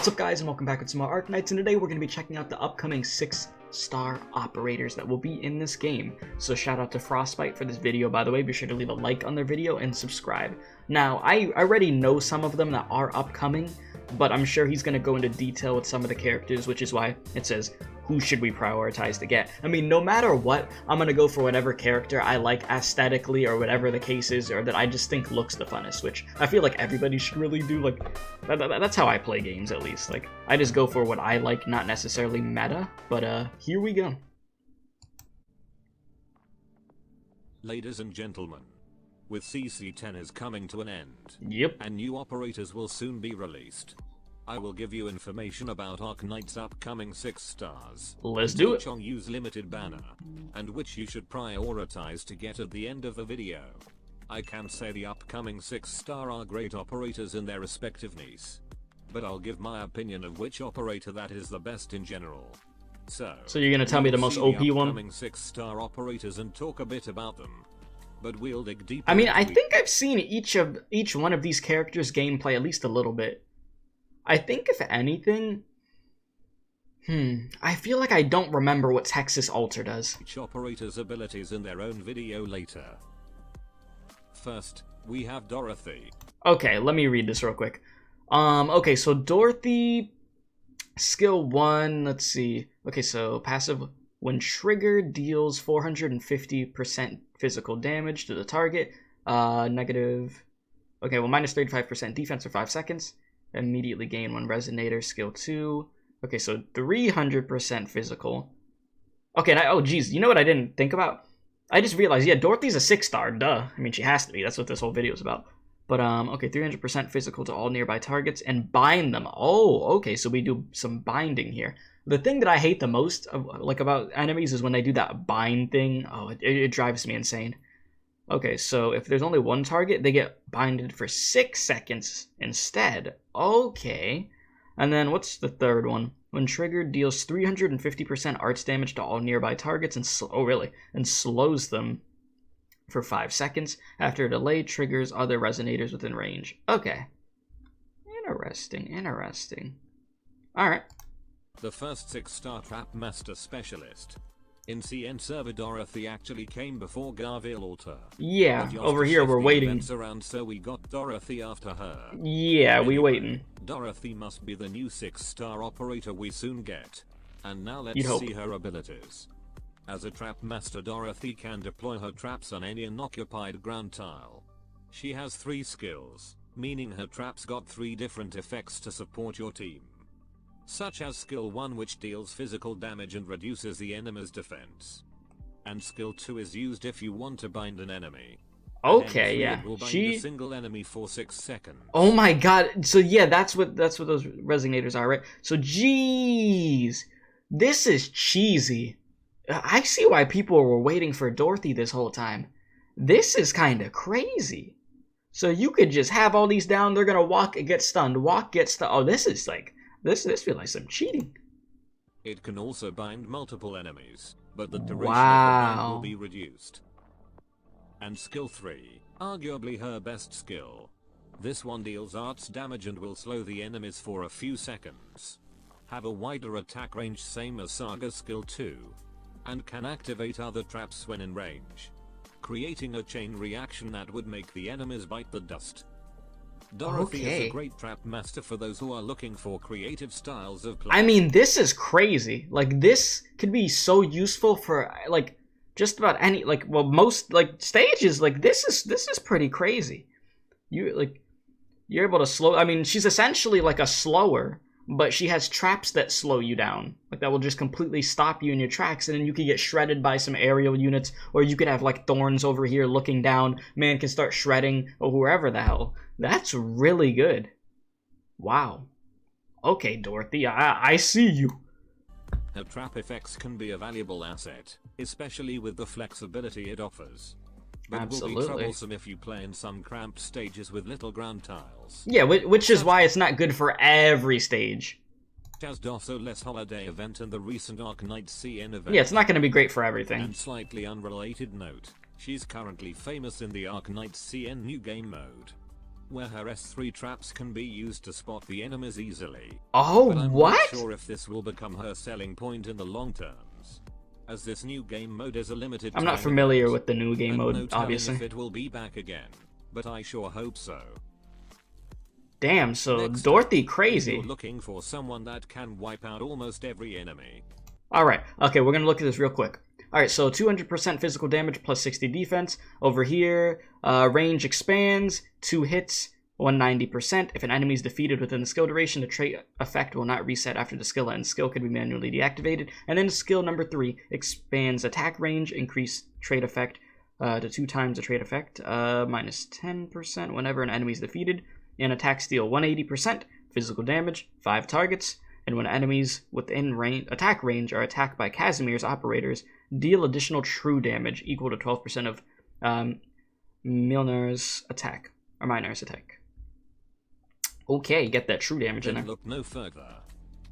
What's up guys, and welcome back to some more Arknights, and today we're going to be checking out the upcoming 6-star operators that will be in this game. So shout out to Frostbite for this video, by the way. Be sure to leave a like on their video and subscribe. Now, I already know some of them that are upcoming, but I'm sure he's going to go into detail with some of the characters, which is why it says, who should we prioritize to get? I mean, no matter what, I'm going to go for whatever character I like aesthetically or whatever the case is, or that I just think looks the funnest, which I feel like everybody should really do. Like, that's how I play games, at least. Like, I just go for what I like, not necessarily meta, but here we go. Ladies and gentlemen, with CC10 is coming to an end, Yep. and new operators will soon be released. I will give you information about Arknights' upcoming 6 stars. Let's do it. Which on use limited banner, and which you should prioritize to get at the end of the video. I can say the upcoming 6-star are great operators in their respective niche, but I'll give my opinion of which operator that is the best in general. So you're gonna tell me the most OP one? Upcoming 6-star operators and talk a bit about them. But we'll dig deeper. I mean, I think I've seen each one of these characters' gameplay at least a little bit. I think if anything, I feel like I don't remember what Texas Alter does. Each operator's abilities in their own video later. First, we have Dorothy. Okay, let me read this real quick. Okay, so Dorothy, skill 1, let's see. Okay, so passive, when triggered, deals 450% physical damage to the target. Negative, okay, well, minus 35% defense for 5 seconds. Immediately gain 1 resonator, skill 2. Okay, so 300% physical. Okay, oh geez, you know what I didn't think about? I just realized, yeah, Dorothy's a 6-star, duh. I mean, she has to be, that's what this whole video is about. But, okay, 300% physical to all nearby targets and bind them. Oh, okay, so we do some binding here. The thing that I hate the most, about enemies is when they do that bind thing. Oh, it drives me insane. Okay, so if there's only one target, they get binded for 6 seconds instead. Okay. And then what's the third one? When triggered, deals 350% arts damage to all nearby targets and and slows them for 5 seconds. After a delay, triggers other resonators within range. Okay. Interesting. Alright. The first 6-star Trap Master Specialist. In CN server, Dorothy actually came before Garville Alter. Yeah, over here we're waiting. Around, so we got Dorothy after her. Yeah, we waiting. Dorothy must be the new 6-star operator we soon get. And now let's see her abilities. As a Trap Master, Dorothy can deploy her traps on any unoccupied ground tile. She has 3 skills, meaning her traps got 3 different effects to support your team. Such as skill 1, which deals physical damage and reduces the enemy's defense. And skill 2 is used if you want to bind an enemy. Okay, yeah. Will bind a single enemy for 6 seconds. Oh my god. So yeah, that's what those resonators are, right? So jeez. This is cheesy. I see why people were waiting for Dorothy this whole time. This is kind of crazy. So you could just have all these down, they're gonna walk and get stunned, walk, get stunned. Oh, this is like This feels like some cheating. It can also bind multiple enemies, but the duration of the bind will be reduced. And skill 3, arguably her best skill. This one deals arts damage and will slow the enemies for a few seconds. Have a wider attack range, same as Saga's skill 2. And can activate other traps when in range, creating a chain reaction that would make the enemies bite the dust. Dorothy is a great trap master for those who are looking for creative styles of play. I mean, this is crazy. Like, this could be so useful for, like, just about any, like, well, most, like, stages. Like, this is pretty crazy. You're able to slow, I mean, she's essentially like a slower, but she has traps that slow you down. Like, that will just completely stop you in your tracks, and then you could get shredded by some aerial units, or you could have, like, thorns over here looking down. Man can start shredding, or whoever the hell. That's really good. Wow. Okay, Dorothy, I see you. Her trap effects can be a valuable asset, especially with the flexibility it offers. But will be troublesome if you play in some cramped stages with little ground tiles. Yeah, which is why it's not good for every stage. As DOSO-less holiday event and the recent Arknights CN event. Yeah, it's not going to be great for everything. And slightly unrelated note, she's currently famous in the Arknights CN new game mode. where her S3 traps can be used to spot the enemies easily. Oh, but I'm what? not sure if this will become her selling point in the long terms, as this new game mode is a limited I'm not time familiar event, with the new game mode, no telling obviously. if it will be back again, but I sure hope so. Damn, so Next Dorothy up, crazy. if you're looking for someone that can wipe out almost every enemy. Alright, okay, we're gonna look at this real quick. Alright, so 200% physical damage plus 60 defense. Over here, range expands, 2 hits, 190%. If an enemy is defeated within the skill duration, the trait effect will not reset after the skill ends. Skill can be manually deactivated. And then skill number 3 expands attack range, increase trait effect to 2 times the trait effect, minus 10% whenever an enemy is defeated. And attack steal 180%, physical damage, 5 targets. And when enemies within attack range are attacked by Casimir's operators, deal additional true damage equal to 12% of Milner's attack, or Minor's attack. Okay, get that true damage in there. Look no further.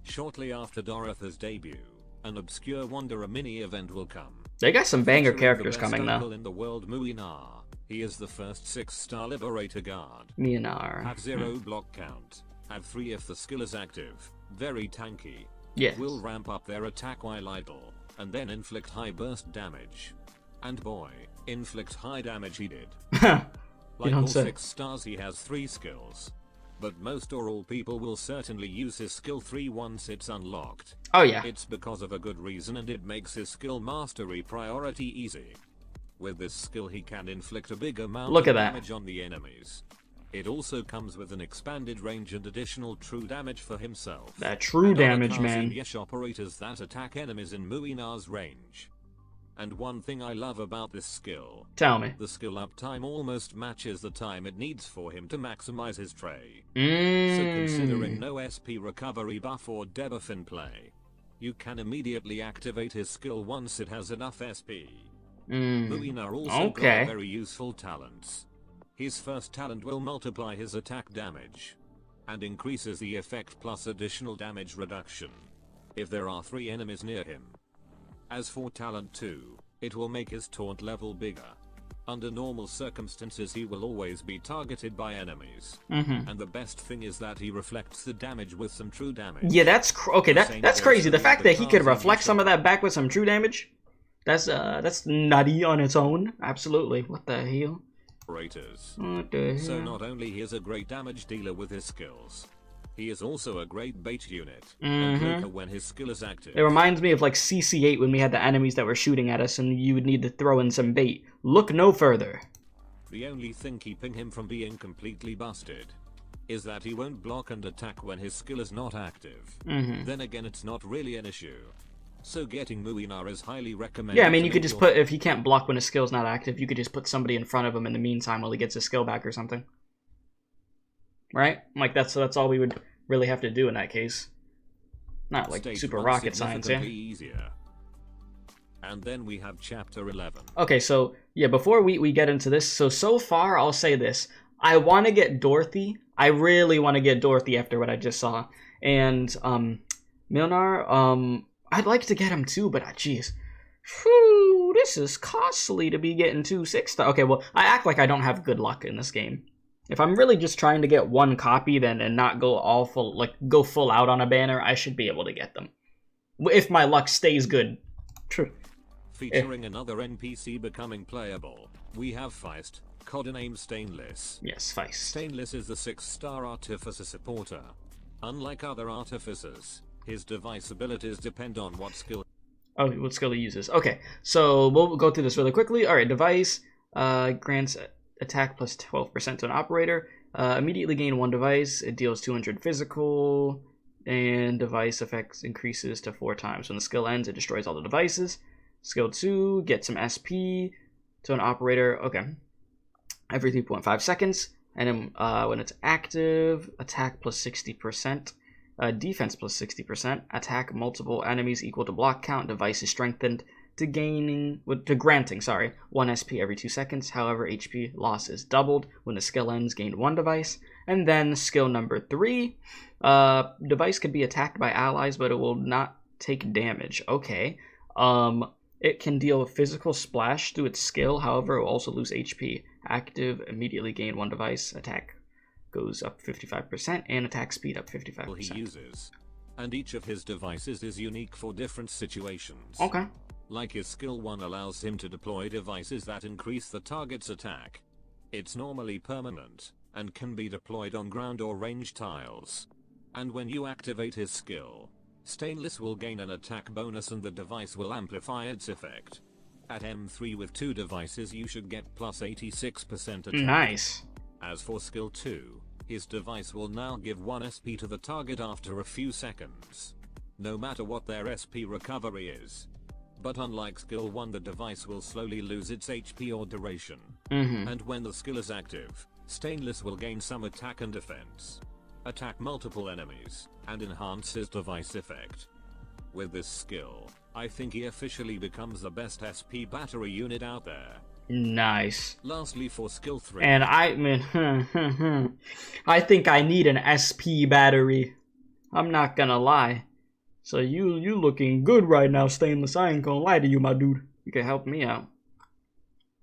Shortly after Dorothy's debut, an obscure Wanderer mini-event will come. They got some banger Featuring characters the best coming uncle though. in the world, Muinar. He is the first 6-star Liberator Guard. Mianar. Have 0 block count. Have 3 if the skill is active. Very tanky. Yes. Will ramp up their attack while idle, and then inflict high burst damage. And boy, inflict high damage he did. Like all 6 stars, he has 3 skills. But most or all people will certainly use his skill 3 once it's unlocked. Oh yeah. It's because of a good reason, and it makes his skill mastery priority easy. With this skill he can inflict a big amount of damage on the enemies. It also comes with an expanded range and additional true damage for himself. That true damage, man. Yesh operators that attack enemies in Muinar's range. And one thing I love about this skill. Tell me. The skill up time almost matches the time it needs for him to maximize his tray. So considering no SP recovery buff or debuff in play, you can immediately activate his skill once it has enough SP. Muinar also got very useful talents. His first talent will multiply his attack damage, and increases the effect plus additional damage reduction, if there are 3 enemies near him. As for talent 2, it will make his taunt level bigger. Under normal circumstances he will always be targeted by enemies. And the best thing is that he reflects the damage with some true damage. Yeah, that's okay, that's crazy. The fact that he could reflect some of that back with some true damage, that's nutty on its own. Absolutely. What the hell? What the hell? So not only he is a great damage dealer with his skills, he is also a great bait unit, and when his skill is active. It reminds me of like CC8 when we had the enemies that were shooting at us and you would need to throw in some bait. Look no further. The only thing keeping him from being completely busted is that he won't block and attack when his skill is not active. Then again, it's not really an issue. So getting Muinar is highly recommended. Yeah, I mean, you could just put, if he can't block when his skill's not active, you could just put somebody in front of him in the meantime while he gets his skill back or something. Right? Like, that's all we would really have to do in that case. Not like super rocket science, yeah? Easier. And then we have chapter 11. Okay, so, yeah, before we get into this, so far, I'll say this. I want to get Dorothy. I really want to get Dorothy after what I just saw. And, Milnar, I'd like to get him too, but jeez. Whew, this is costly to be getting 2 6-star. Okay, well, I act like I don't have good luck in this game. If I'm really just trying to get one copy then and not go all full, like, go full out on a banner, I should be able to get them. If my luck stays good. Featuring another NPC becoming playable, we have Feist, codename Stainless. Yes, Feist. Stainless is the 6-star Artificer supporter. Unlike other Artificers, his device abilities depend on what skill. Oh, what skill he uses. Okay, so we'll go through this really quickly. Alright, device grants attack plus 12% to an operator. Immediately gain 1 device. It deals 200 physical. And device effects increases to 4 times. When the skill ends, it destroys all the devices. Skill 2, get some SP to an operator. Okay. Every 3.5 seconds. And then when it's active, attack plus 60%. Defense plus 60%. Attack multiple enemies equal to block count. Device is strengthened to granting 1 SP every 2 seconds. However, HP loss is doubled when the skill ends. Gain 1 device. And then skill number 3. Device can be attacked by allies, but it will not take damage. Okay. It can deal a physical splash through its skill. However, it will also lose HP. Active, immediately gain 1 device. Attack goes up 55%, and attack speed up 55%. He uses, and each of his devices is unique for different situations. Okay. Like his skill 1 allows him to deploy devices that increase the target's attack. It's normally permanent, and can be deployed on ground or range tiles. And when you activate his skill, Stainless will gain an attack bonus and the device will amplify its effect. At M3 with 2 devices you should get plus 86% attack. Nice. As for skill 2, his device will now give 1 SP to the target after a few seconds, no matter what their SP recovery is. But unlike skill 1, the device will slowly lose its HP or duration. And when the skill is active, Stainless will gain some attack and defense, attack multiple enemies, and enhance his device effect. With this skill, I think he officially becomes the best SP battery unit out there. Nice. Lastly, for skill 3. And I mean, I think I need an SP battery. I'm not gonna lie. So you looking good right now, Stainless. I ain't gonna lie to you, my dude. You can help me out.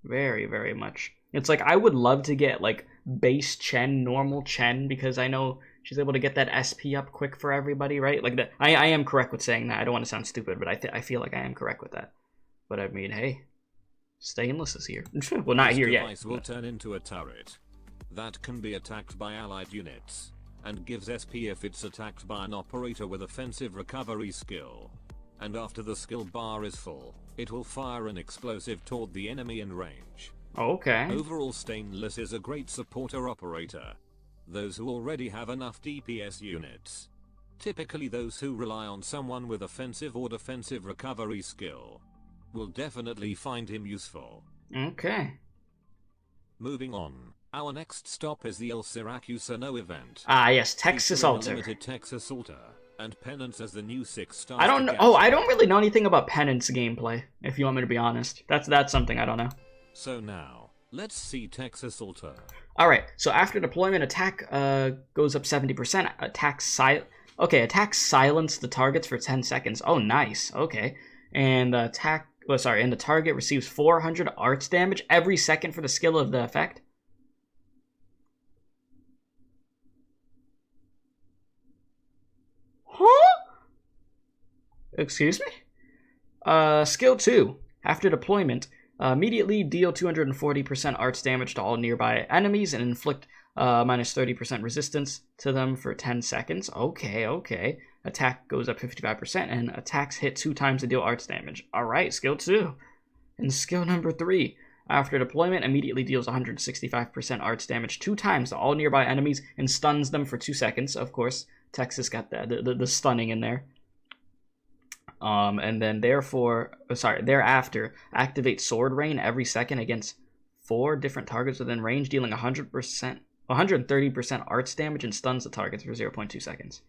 Very, very much. It's like I would love to get like base Chen, normal Chen, because I know she's able to get that SP up quick for everybody, right? Like that. I am correct with saying that. I don't want to sound stupid, but I feel like I am correct with that. But I mean, hey, Stainless is here. Well, not here yet. This device will turn into a turret that can be attacked by allied units, and gives SP if it's attacked by an operator with offensive recovery skill. And after the skill bar is full, it will fire an explosive toward the enemy in range. Okay. Overall, Stainless is a great supporter operator. Those who already have enough DPS units, typically those who rely on someone with offensive or defensive recovery skill, will definitely find him useful. Okay. Moving on. Our next stop is the El Syracuse No event. Ah, yes, Texas Altar. Limited Texas Altar, and Penance as the new 6-star. I don't know. Oh, I don't really know anything about Penance gameplay, if you want me to be honest. That's something I don't know. So now, let's see Texas Altar. Alright, so after deployment, attack goes up 70%. Attack silence the targets for 10 seconds. Oh, nice. Okay. And and the target receives 400 arts damage every second for the skill of the effect. Huh? Excuse me? Skill 2. After deployment, immediately deal 240% arts damage to all nearby enemies and inflict minus 30% resistance to them for 10 seconds. Okay. Attack goes up 55% and attacks hit 2 times to deal arts damage. Alright, skill 2. And skill number 3. After deployment, immediately deals 165% arts damage 2 times to all nearby enemies and stuns them for 2 seconds. Of course, Texas got the stunning in there. And then thereafter, activate Sword Rain every second against 4 different targets within range, dealing 130% arts damage and stuns the targets for 0.2 seconds.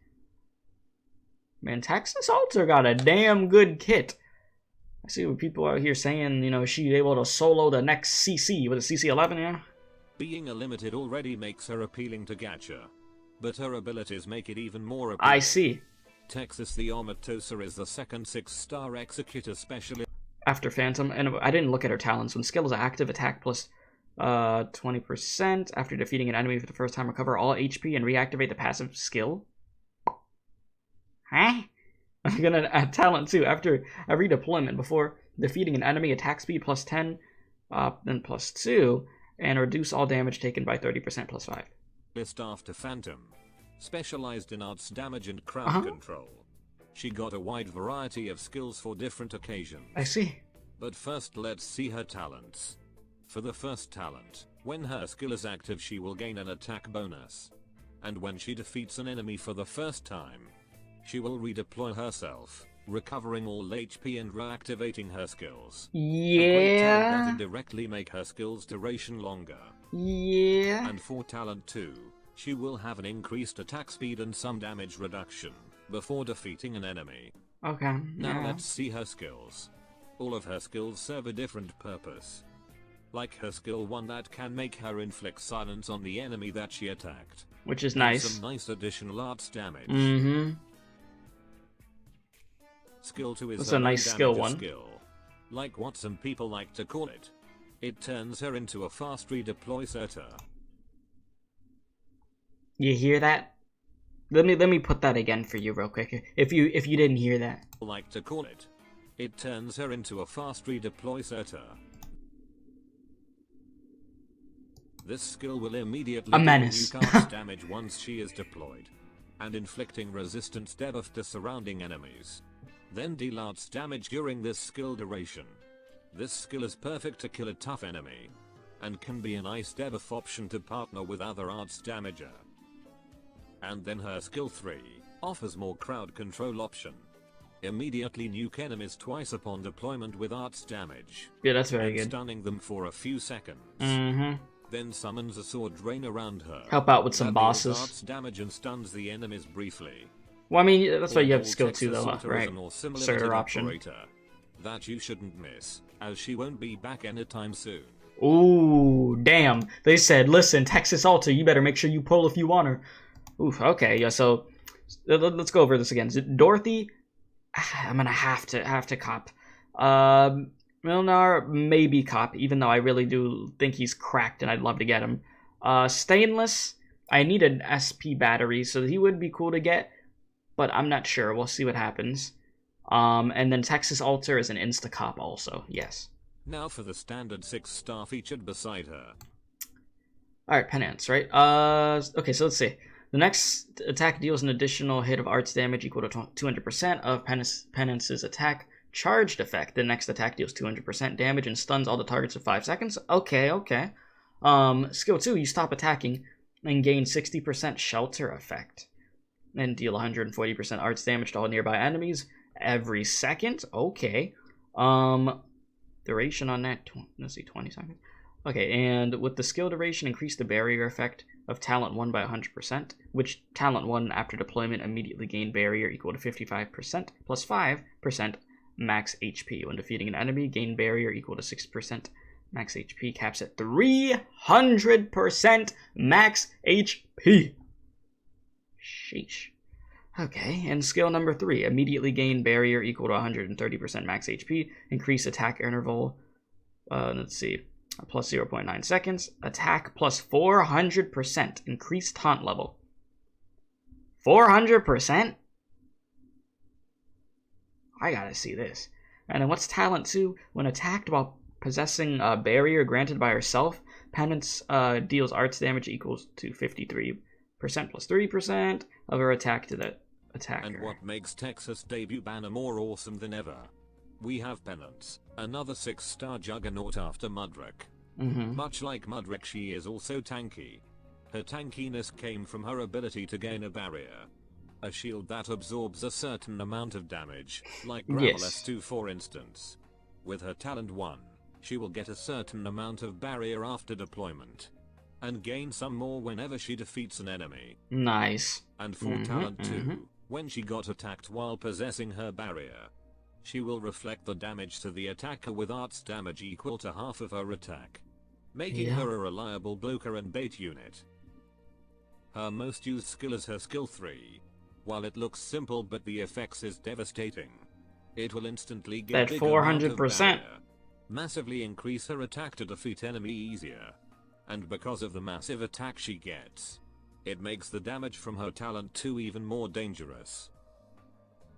Man, Texas Altar got a damn good kit. I see what people out here saying, you know, she's able to solo the next CC. Was it CC11, yeah? Being a limited already makes her appealing to gacha, but her abilities make it even more appealing. I see. Texas the Omatosa is the second 6-star executor specialist after Phantom, and I didn't look at her talents. When skill is active, attack plus 20%. After defeating an enemy for the first time, recover all HP and reactivate the passive skill. Huh? I'm gonna add talent too. After every deployment, before defeating an enemy, attack speed plus 10, then plus 2, and reduce all damage taken by 30% plus 5. List after Phantom, specialized in arts damage and crowd control. She got a wide variety of skills for different occasions. I see. But first let's see her talents. For the first talent, when her skill is active she will gain an attack bonus. And when she defeats an enemy for the first time, she will redeploy herself, recovering all HP and reactivating her skills. Yeah. That indirectly make her skills duration longer. Yeah. And for talent 2, she will have an increased attack speed and some damage reduction before defeating an enemy. Okay. Now let's see her skills. All of her skills serve a different purpose. Like her skill 1 that can make her inflict silence on the enemy that she attacked. Which is nice. Some nice additional arts damage. Mm-hmm. Skill 2 is that's a nice skill 1. Skill. Like what some people like to call it. It turns her into a fast redeploy setter. You hear that? Let me put that again for you real quick. If you didn't hear that. Like to call it. It turns her into a fast redeploy setter. This skill will immediately a menace. deal new damage once she is deployed, and inflicting resistance debuff to surrounding enemies. Then deal arts damage during this skill duration. This skill is perfect to kill a tough enemy, and can be a nice debuff option to partner with other arts damager. And then her skill 3 offers more crowd control option. Immediately nuke enemies twice upon deployment with arts damage. Yeah, that's very good. Stunning them for a few seconds. Then summons a sword drain around her. Help out with some bosses. Arts damage and stuns the enemies briefly. Well, I mean, that's why you have skill 2 though, right? Certain option. That you shouldn't miss, as she won't be back anytime soon. Ooh, damn. They said, listen, Texas Alter, you better make sure you pull if you want her. Oof, okay, yeah, so let's go over this again. Dorothy, I'm gonna have to cop. Milnar, maybe cop, even though I really do think he's cracked and I'd love to get him. Stainless, I need an SP battery, so he would be cool to get, but I'm not sure. We'll see what happens. And then Texas Alter is an insta-cop also, yes. Now for the standard 6-star featured beside her. Alright, Penance, right? Okay, so let's see. The next attack deals an additional hit of arts damage equal to 200% of Penance's attack charged effect. The next attack deals 200% damage and stuns all the targets for 5 seconds. Okay. Skill 2, you stop attacking and gain 60% shelter effect. And deal 140% arts damage to all nearby enemies every second. Okay. Duration on that, let's see, 20 seconds. Okay, and with the skill duration, increase the barrier effect of Talent 1 by 100%, which Talent 1 after deployment immediately gain barrier equal to 55% plus 5% max HP. When defeating an enemy, gain barrier equal to 6% max HP, caps at 300% max HP. Sheesh. Okay, and skill number 3, immediately gain barrier equal to 130% max HP, increase attack interval, let's see, plus 0.9 seconds, attack plus 400%, increased taunt level. 400%? I gotta see this. And then what's talent 2? When attacked while possessing a barrier granted by herself, Penance deals arts damage equals to 53% plus 3% of her attack to the attacker. And what makes Texas debut banner more awesome than ever? We have Penance, another 6-star juggernaut after Mudrick. Much like Mudrick, she is also tanky. Her tankiness came from her ability to gain a barrier. A shield that absorbs a certain amount of damage, like Gravel S2 for instance. With her talent 1, she will get a certain amount of barrier after deployment, and gain some more whenever she defeats an enemy. Nice. And for talent 2, when she got attacked while possessing her barrier, she will reflect the damage to the attacker with arts damage equal to half of her attack, making her a reliable blocker and bait unit. Her most used skill is her skill 3. While it looks simple but the effects is devastating. It will instantly get that 400%. Massively increase her attack to defeat enemy easier. And because of the massive attack she gets, it makes the damage from her talent 2 even more dangerous.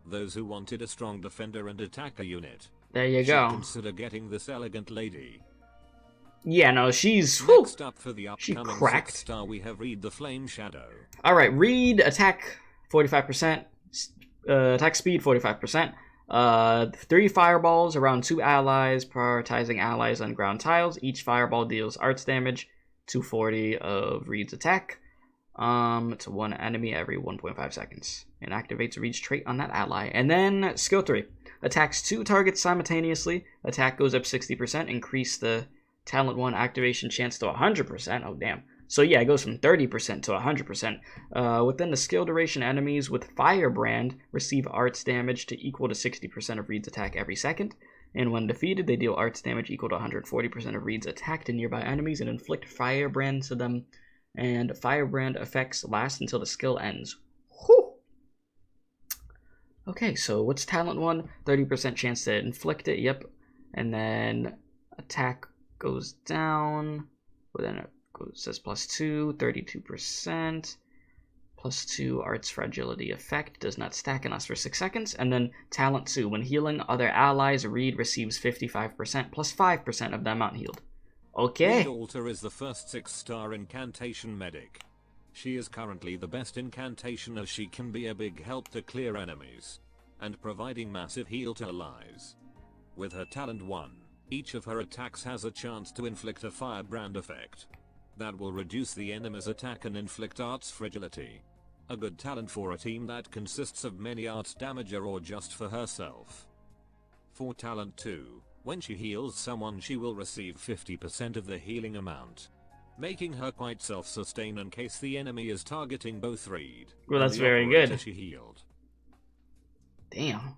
Those who wanted a strong defender and attacker unit, there you go, consider getting this elegant lady. Yeah, no, she's next up for the upcoming she cracked. 6-star we have Reed the Flame Shadow. Alright, Reed, attack 45%, attack speed 45%, 3 fireballs around 2 allies, prioritizing allies on ground tiles. Each fireball deals arts damage, 240 of Reed's attack, to 1 enemy every 1.5 seconds, and activates Reed's trait on that ally. And then skill 3, attacks 2 targets simultaneously, attack goes up 60%, increase the talent 1 activation chance to 100%, oh damn. So yeah, it goes from 30% to 100%. Within the skill duration, enemies with Firebrand receive arts damage to equal to 60% of Reed's attack every second. And when defeated, they deal arts damage equal to 140% of Reed's attack to nearby enemies and inflict Firebrand to them. And Firebrand effects last until the skill ends. Whew! Okay, so what's talent 1? 30% chance to inflict it, yep. And then attack goes down, but then it says plus 2, 32%. +2 arts fragility effect, does not stack and lasts for 6 seconds. And then talent 2, when healing other allies, Reed receives 55% +5% of the amount healed. Okay. Reed Alter is the first 6-star incantation medic. She is currently the best incantation as she can be a big help to clear enemies and providing massive heal to allies. With her talent 1, each of her attacks has a chance to inflict a firebrand effect that will reduce the enemy's attack and inflict arts fragility. A good talent for a team that consists of many arts damager or just for herself. For talent 2, when she heals someone she will receive 50% of the healing amount, making her quite self-sustain in case the enemy is targeting both Reed well, that's and the very operator good. She healed. Damn.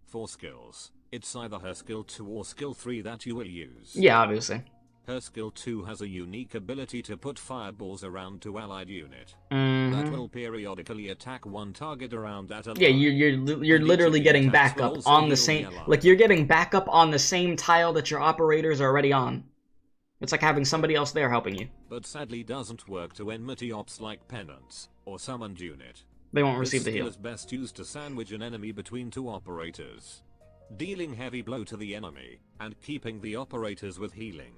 For skills, it's either her skill 2 or skill 3 that you will use. Yeah, obviously. Her skill 2 has a unique ability to put fireballs around to allied unit. Mm-hmm. That will periodically attack one target around that ally. Yeah, you're literally getting backup on the same, like you're getting backup on the same tile that your operators are already on. It's like having somebody else there helping you. But sadly doesn't work to enmity ops like penance or summoned unit. They won't receive the heal. This skill is best used to sandwich an enemy between two operators, dealing heavy blow to the enemy and keeping the operators with healing.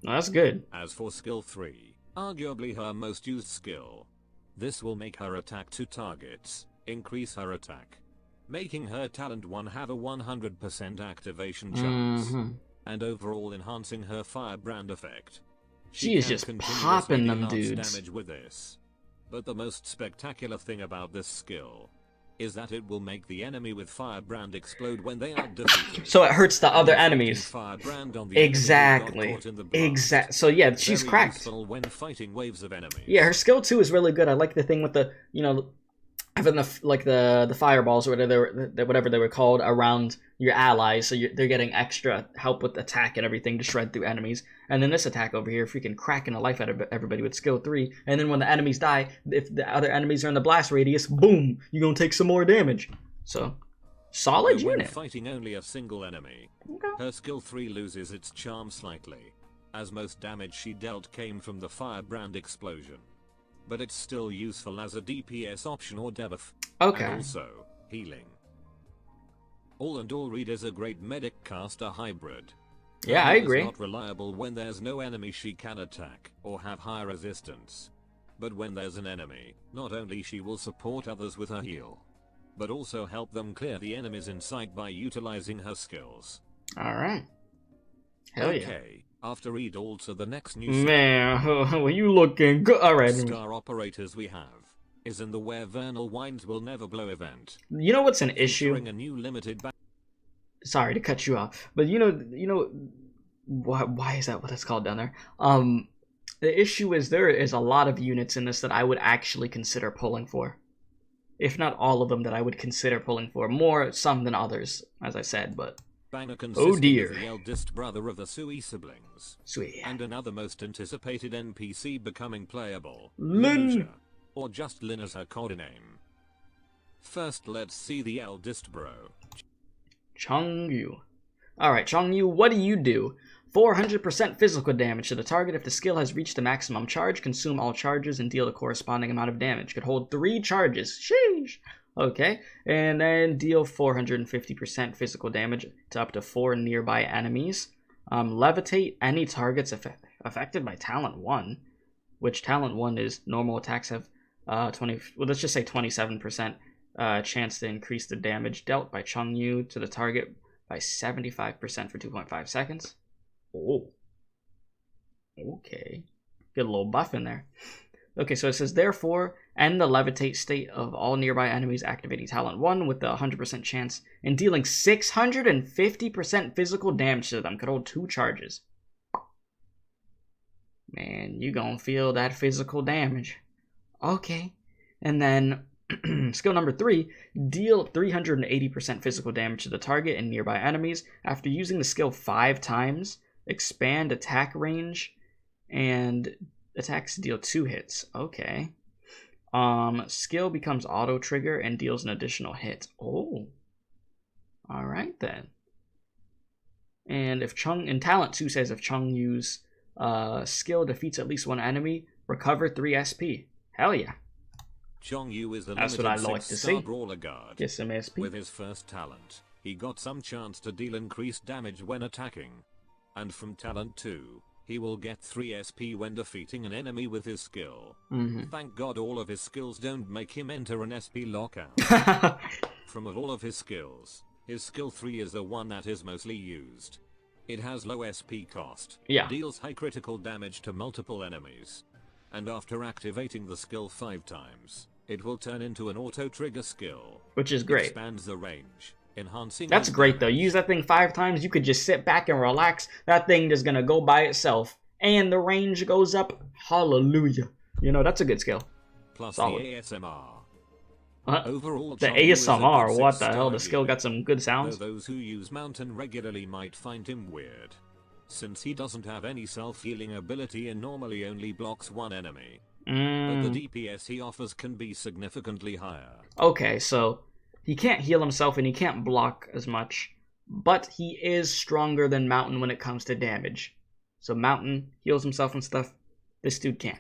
That's good. As for skill 3, arguably her most used skill, this will make her attack 2 targets, increase her attack, making her talent 1 have a 100% activation chance, and overall enhancing her firebrand effect. She is just popping them dudes. Damage with this. But the most spectacular thing about this skill is that it will make the enemy with firebrand explode when they are defeated. So it hurts the other enemies. Firebrand on the exactly. So yeah, she's cracked. When fighting waves of enemies. Yeah, her skill 2 is really good. I like the thing with the, you know, having the fireballs or whatever they were called around your allies, so they're getting extra help with attack and everything to shred through enemies. And then this attack over here, freaking cracking the life out of everybody with skill 3. And then when the enemies die, if the other enemies are in the blast radius, boom, you're gonna take some more damage. So, solid when unit. Fighting only a single enemy, her skill 3 loses its charm slightly, as most damage she dealt came from the firebrand explosion. But it's still useful as a DPS option or debuff. Okay. And also, healing. All in all, Reed is a great medic caster hybrid. Yeah, I agree. Not reliable when there's no enemy she can attack or have high resistance. But when there's an enemy, not only she will support others with her heal, but also help them clear the enemies in sight by utilizing her skills. Alright. Hell yeah. Okay, after Reed also the next new man, well, you looking good. Alright. Star operators we have is in the Where Vernal Winds Will Never Blow event. You know what's an issue? A new limited Sorry to cut you off, but you know why is that what it's called down there? The issue is there is a lot of units in this that I would actually consider pulling for. If not all of them that I would consider pulling for. More some than others, as I said, but oh dear. The eldest brother of the Sui siblings. Sweet. And another most anticipated NPC becoming playable. Lin. Or just Lin as her codename. First let's see the eldest bro. Chongyu. Alright, Chongyu, what do you do? 400% physical damage to the target. If the skill has reached the maximum charge, consume all charges and deal the corresponding amount of damage. Could hold 3 charges. Sheesh! Okay, and then deal 450% physical damage to up to 4 nearby enemies. Levitate any targets affected by Talent 1, which Talent 1 is normal attacks have let's just say 27% chance to increase the damage dealt by Chongyu to the target by 75% for 2.5 seconds. Oh. Okay. Get a little buff in there. Okay, so it says, therefore, end the levitate state of all nearby enemies activating Talent 1 with the 100% chance and dealing 650% physical damage to them. Could hold 2 charges. Man, you gonna feel that physical damage. Okay. And then, skill number 3, deal 380% physical damage to the target and nearby enemies. After using the skill 5 times, expand attack range and attacks deal 2 hits. Okay. Skill becomes auto trigger and deals an additional hit. Oh. Alright then. And if Talent 2 says if Chongyu's skill defeats at least one enemy, recover 3 SP. Hell yeah. Chong Yu is the That's what I limited like to 6-star see. brawler guard. Get some SP. With his first talent, he got some chance to deal increased damage when attacking. And from talent 2, he will get 3 SP when defeating an enemy with his skill. Thank God all of his skills don't make him enter an SP lockout. From all of his skills, his skill 3 is the one that is mostly used. It has low SP cost, deals high critical damage to multiple enemies, and after activating the skill 5 times, it will turn into an auto-trigger skill. Which is great. Expands the range, enhancing... That's great though. Use that thing 5 times, you could just sit back and relax. That thing is gonna go by itself. And the range goes up. Hallelujah. You know, that's a good skill. Plus solid. the ASMR. Overall, the ASMR, what the hell? The skill got some good sounds. Though those who use Mountain regularly might find him weird, since he doesn't have any self-healing ability and normally only blocks one enemy. But the DPS he offers can be significantly higher. Okay, so he can't heal himself and he can't block as much, but he is stronger than Mountain when it comes to damage. So Mountain heals himself and stuff. This dude can't.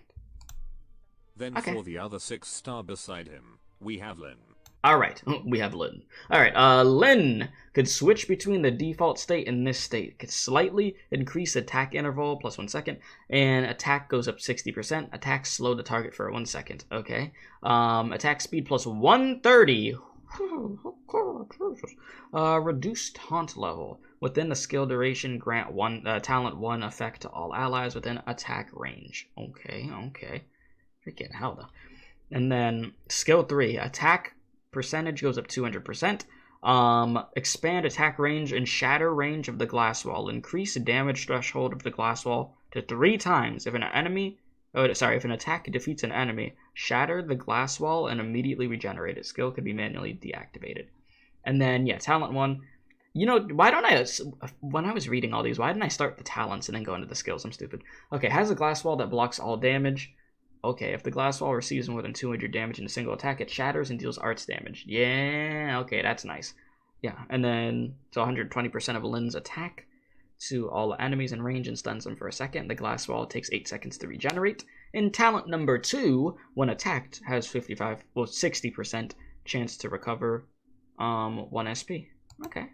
Then for the other 6-star beside him, we have Lin. Alright, we have Lin. Alright, Lin could switch between the default state and this state. Could slightly increase attack interval plus 1 second, and attack goes up 60%. Attack slow the target for 1 second. Okay. Attack speed plus 130. Reduced taunt level. Within the skill duration, grant talent 1 effect to all allies within attack range. Okay. Freaking hell though. And then skill 3, attack percentage goes up 200%. Expand attack range and shatter range of the glass wall. Increase the damage threshold of the glass wall to 3 times. If an attack defeats an enemy, shatter the glass wall and immediately regenerate it. Skill could be manually deactivated. And then, talent 1. You know, why don't I, when I was reading all these, why didn't I start the talents and then go into the skills? I'm stupid. Okay, has a glass wall that blocks all damage. Okay, if the glass wall receives more than 200 damage in a single attack, it shatters and deals arts damage. Yeah, okay, that's nice. Yeah, and then it's 120% of Lin's attack to all enemies in range and stuns them for a second. The glass wall takes 8 seconds to regenerate. In talent number 2, when attacked, has 60% chance to recover 1 SP. Okay.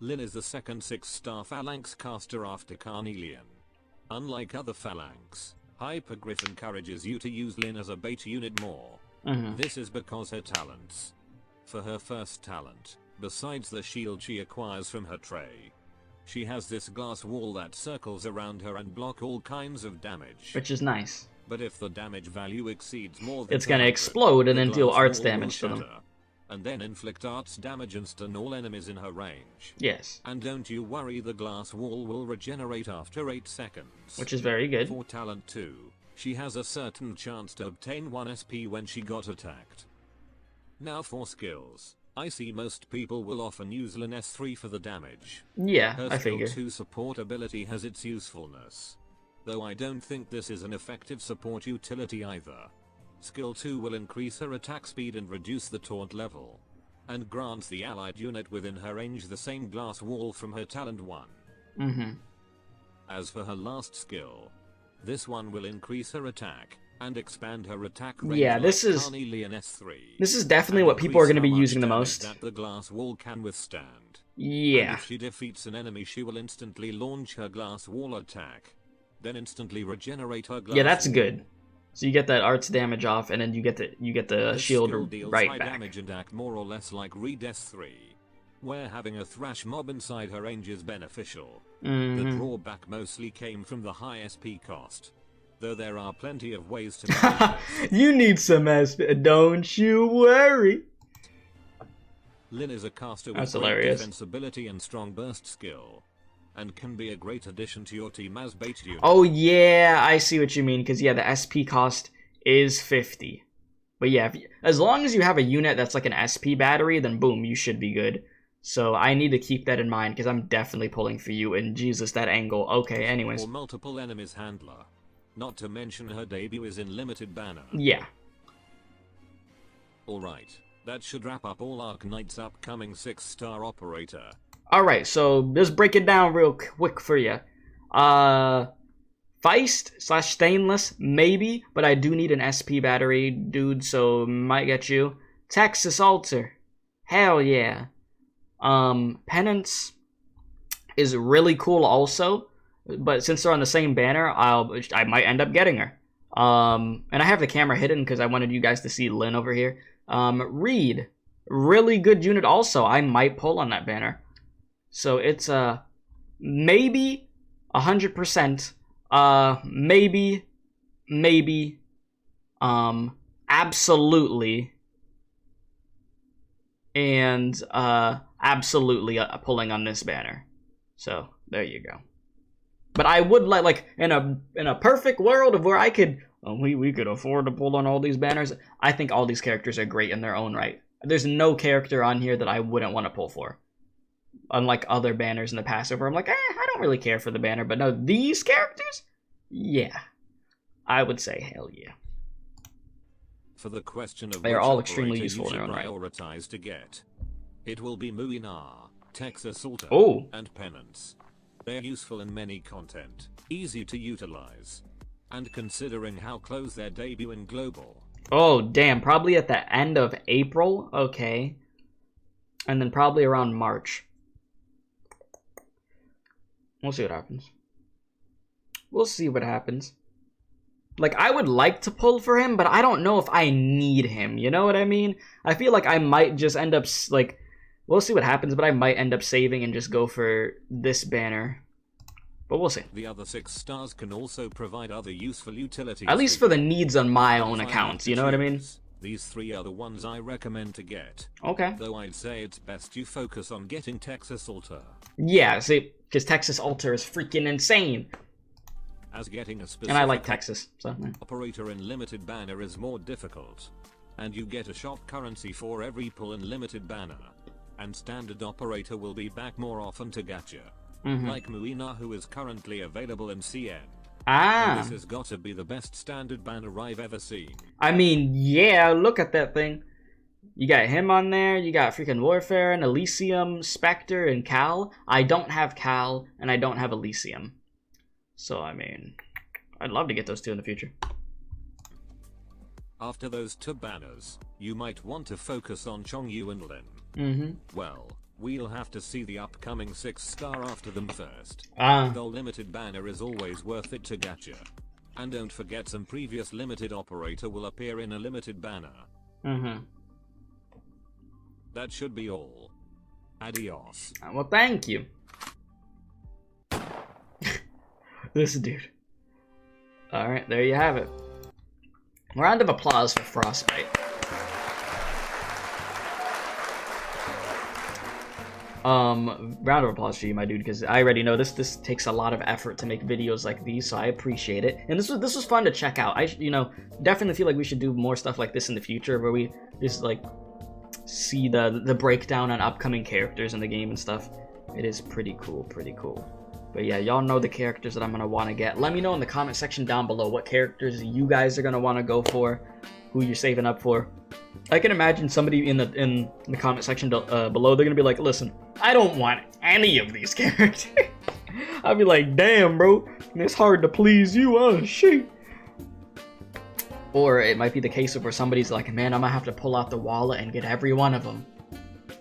Lin is the second 6-star phalanx caster after Carnelian. Unlike other phalanx, Hypergriff encourages you to use Lin as a bait unit more. This is because her talents. For her first talent, besides the shield she acquires from her tray, she has this glass wall that circles around her and block all kinds of damage. Which is nice. But if the damage value exceeds more than it's gonna explode and then deal arts damage to them. And then inflict arts damage and stun all enemies in her range. Yes. And don't you worry, the glass wall will regenerate after 8 seconds. Which is very good. For talent 2, she has a certain chance to obtain 1 SP when she got attacked. Now for skills. I see most people will often use Lin S3 for the damage. Yeah, her I figure. Skill 2 support ability has its usefulness, though I don't think this is an effective support utility either. Skill 2 will increase her attack speed and reduce the taunt level, and grants the allied unit within her range the same glass wall from her talent 1. As for her last skill, this one will increase her attack and expand her attack range. Yeah, this is definitely what people are going to be using the most. That the glass wall can withstand. Yeah. And if she defeats an enemy, she will instantly launch her glass wall attack, then instantly regenerate her glass. Yeah, that's wall. good. So you get that arts damage off, and then you get the shield right high back. Damage and act more or less like Reed S3, where having a thrash mob inside her range is beneficial. The drawback mostly came from the high SP cost, though there are plenty of ways to manage this. You need some SP, don't you worry. Lin is a caster with great defense ability and strong burst skill, and can be a great addition to your team as bait unit. Oh yeah, I see what you mean, because yeah, the SP cost is 50. But yeah, as long as you have a unit that's like an SP battery, then boom, you should be good. So I need to keep that in mind, because I'm definitely pulling for you, and Jesus, that angle. Okay, anyways. Or multiple enemies handler. Not to mention her debut is in limited banner. Yeah. Alright, that should wrap up all Arknights' upcoming 6-star operator. Alright, so let's break it down real quick for you. Feist/Stainless, maybe, but I do need an SP battery, dude, so might get you. Texas Altar, hell yeah. Penance is really cool also, but since they're on the same banner, I might end up getting her. And I have the camera hidden because I wanted you guys to see Lynn over here. Reed, really good unit also. I might pull on that banner. So it's maybe 100%. Maybe, absolutely, and absolutely pulling on this banner. So there you go. But I would like in a perfect world of where I could we could afford to pull on all these banners. I think all these characters are great in their own right. There's no character on here that I wouldn't want to pull for. Unlike other banners in the past where I'm like, I don't really care for the banner. But no, these characters, yeah, I would say hell yeah. For the question of they are all extremely useful in their own right. Prioritize to get, it will be Muinar, Texas Altar, and Penance. They're useful in many content, easy to utilize, and considering how close their debut in global. Oh damn, probably at the end of April, okay, and then probably around March. We'll see what happens. We'll see what happens. Like, I would like to pull for him, but I don't know if I need him. You know what I mean? I feel like I might just end up, like, we'll see what happens, but I might end up saving and just go for this banner. But we'll see. The other 6 stars can also provide other useful utilities. At least for the needs on my own accounts, you know what I mean? These 3 are the ones I recommend to get. Okay. Though I'd say it's best you focus on getting Texas Altar. Yeah, see, because Texas Altar is freaking insane. As getting a specific and I like Texas, so operator in limited banner is more difficult. And you get a shop currency for every pull in limited banner. And standard operator will be back more often to gacha. Like Muinar, who is currently available in CN. And this has got to be the best standard banner I've ever seen. I mean, yeah, look at that thing. You got him on there, you got freaking Warfare and Elysium, Spectre, and Cal. I don't have Cal, and I don't have Elysium. So, I mean, I'd love to get those 2 in the future. After those 2 banners, you might want to focus on Chongyu and Lin. Well, we'll have to see the upcoming 6-star after them first. Though limited banner is always worth it to gacha. And don't forget some previous limited operator will appear in a limited banner. That should be all. Adios. Well, thank you. This dude. Alright, there you have it. Round of applause for Frostbite. Round of applause for you, my dude, because I already know this takes a lot of effort to make videos like these, so I appreciate it. And this was fun to check out. I definitely feel like we should do more stuff like this in the future, where we just like see the breakdown on upcoming characters in the game and stuff. It is pretty cool, But yeah, y'all know the characters that I'm gonna want to get. Let me know in the comment section down below what characters you guys are gonna want to go for, who you're saving up for. I can imagine somebody in the comment section below, they're gonna be like, listen, I don't want any of these characters. I'll be like, damn, bro, it's hard to please you, oh shit. Or it might be the case of where somebody's like, man, I'm gonna have to pull out the wallet and get every one of them.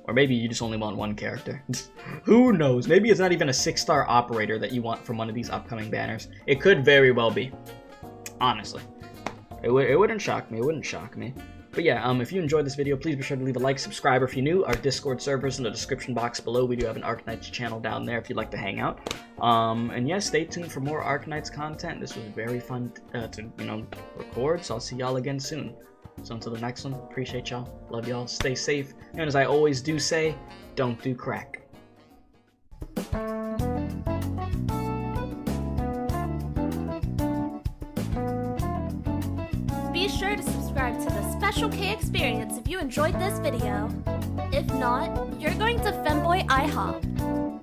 Or maybe you just only want one character. Who knows? Maybe it's not even a 6-star operator that you want from one of these upcoming banners. It could very well be. Honestly. It wouldn't shock me. It wouldn't shock me. But yeah, if you enjoyed this video, please be sure to leave a like, subscribe if you're new. Our Discord server's in the description box below. We do have an Arknights channel down there if you'd like to hang out. And yeah, stay tuned for more Arknights content. This was very fun to record, so I'll see y'all again soon. So until the next one, appreciate y'all, love y'all, stay safe, and as I always do say, don't do crack. Be sure to subscribe to the Special K Experience if you enjoyed this video. If not, you're going to Femboy IHOP.